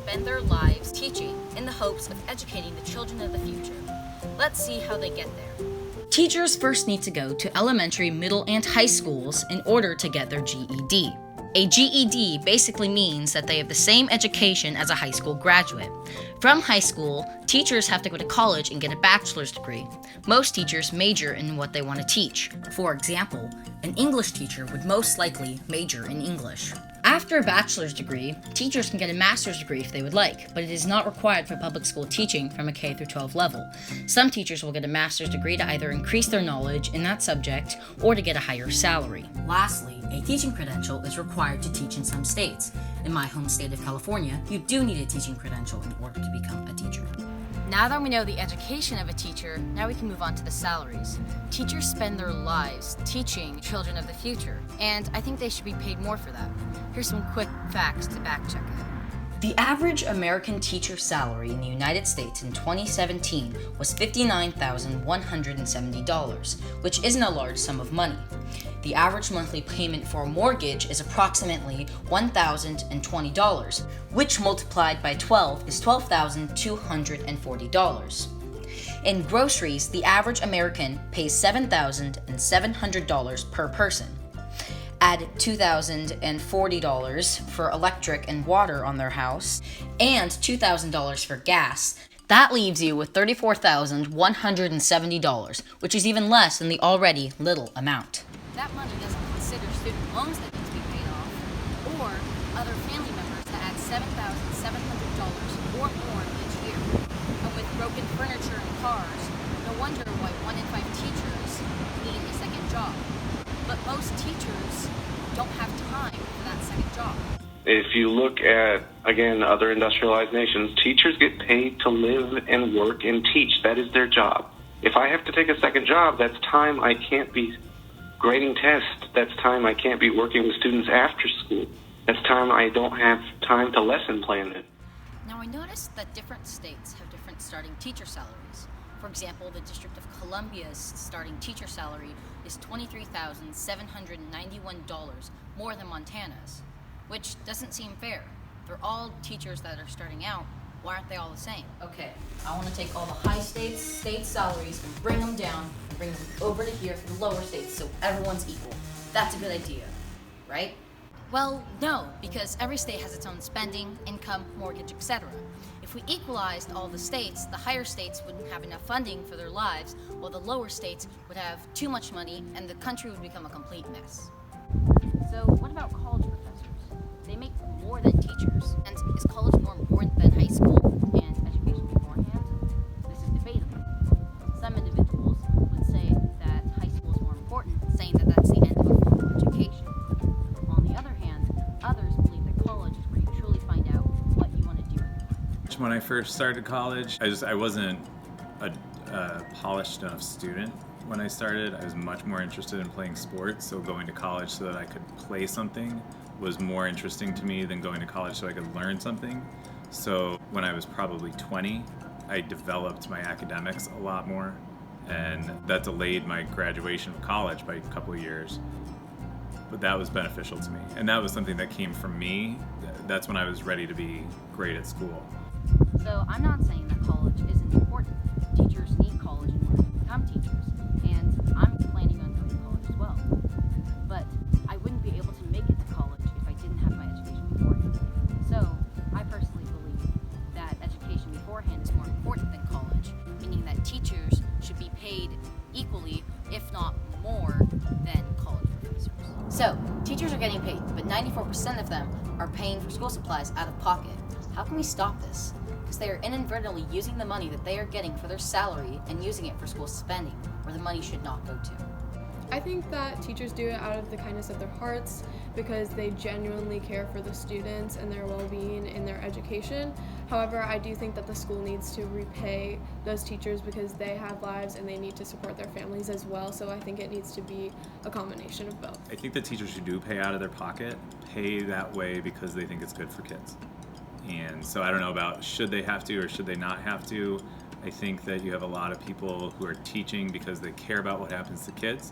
spend their lives teaching in the hopes of educating the children of the future. Let's see how they get there. Teachers first need to go to elementary, middle, and high schools in order to get their GED. A GED basically means that they have the same education as a high school graduate. From high school, teachers have to go to college and get a bachelor's degree. Most teachers major in what they want to teach. For example, an English teacher would most likely major in English. After a bachelor's degree, teachers can get a master's degree if they would like, but it is not required for public school teaching from a K-12 level. Some teachers will get a master's degree to either increase their knowledge in that subject or to get a higher salary. Lastly, a teaching credential is required to teach in some states. In my home state of California, you do need a teaching credential in order to become a teacher. Now that we know the education of a teacher, now we can move on to the salaries. Teachers spend their lives teaching children of the future, and I think they should be paid more for that. Here's some quick facts to back check it. The average American teacher salary in the United States in 2017 was $59,170, which isn't a large sum of money. The average monthly payment for a mortgage is approximately $1,020, which multiplied by 12 is $12,240. In groceries, the average American pays $7,700 per person. Add $2,040 for electric and water on their house, and $2,000 for gas. That leaves you with $34,170, which is even less than the already little amount. That money doesn't consider student loans that need to be paid off, or other family members that add $7,700 or more each year. And with broken furniture and cars, no wonder why 1 in 5 teachers need a second job. But most teachers don't have time for that second job. If you look at, again, other industrialized nations, teachers get paid to live and work and teach. That is their job. If I have to take a second job, that's time I can't be grading tests. That's time I can't be working with students after school. That's time I don't have time to lesson plan it. Now I noticed that different states have different starting teacher salaries. For example, the District of Columbia's starting teacher salary is $23,791 more than Montana's, which doesn't seem fair. They're all teachers that are starting out. Why aren't they all the same? Okay, I want to take all the high state salaries and bring them down and bring them over to here for the lower states so everyone's equal. That's a good idea, right? Well, no, because every state has its own spending, income, mortgage, etc. If we equalized all the states, the higher states wouldn't have enough funding for their lives, while the lower states would have too much money and the country would become a complete mess. So what about college professors? They make more than teachers. And is college more important than high school and education beforehand? This is debatable. Some individuals would say that high school is more important, saying that that's the end of a formal education. On the other hand, others believe that college is where you truly find out what you want to do in life. When I first started college, I wasn't a polished enough student. When I started, I was much more interested in playing sports, so going to college so that I could play something was more interesting to me than going to college so I could learn something. So when I was probably 20, I developed my academics a lot more, and that delayed my graduation from college by a couple of years. But that was beneficial to me, and that was something that came from me. That's when I was ready to be great at school. So I'm not saying that college isn't important. Teachers need college in order to become teachers, and I'm planning on going to college as well. But I wouldn't be able to make it to college if I didn't have my education beforehand. So I personally believe that education beforehand is more important than college, meaning that teachers should be paid equally, if not more, than college professors. So teachers are getting paid, but 94% of them are paying for school supplies out of pocket. How can we stop this? Because they are inadvertently using the money that they are getting for their salary and using it for school spending, where the money should not go to. I think that teachers do it out of the kindness of their hearts because they genuinely care for the students and their well-being in their education. However, I do think that the school needs to repay those teachers because they have lives and they need to support their families as well. So I think it needs to be a combination of both. I think the teachers who do pay out of their pocket pay that way because they think it's good for kids. And so I don't know about should they have to or should they not have to. I think that you have a lot of people who are teaching because they care about what happens to kids.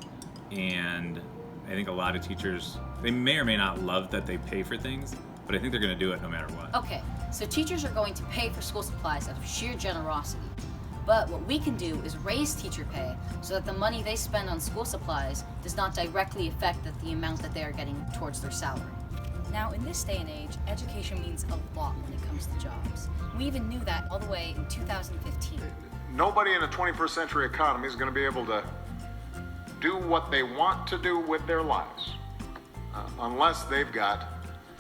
And I think a lot of teachers, they may or may not love that they pay for things, but I think they're going to do it no matter what. Okay, so teachers are going to pay for school supplies out of sheer generosity. But what we can do is raise teacher pay so that the money they spend on school supplies does not directly affect the amount that they are getting towards their salary. Now, in this day and age, education means a lot when it comes to jobs. We even knew that all the way in 2015. Nobody in a 21st century economy is going to be able to do what they want to do with their lives unless they've got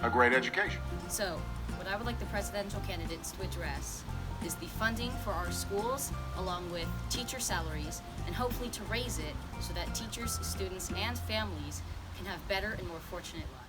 a great education. So, what I would like the presidential candidates to address is the funding for our schools, along with teacher salaries, and hopefully to raise it so that teachers, students, and families can have better and more fortunate lives.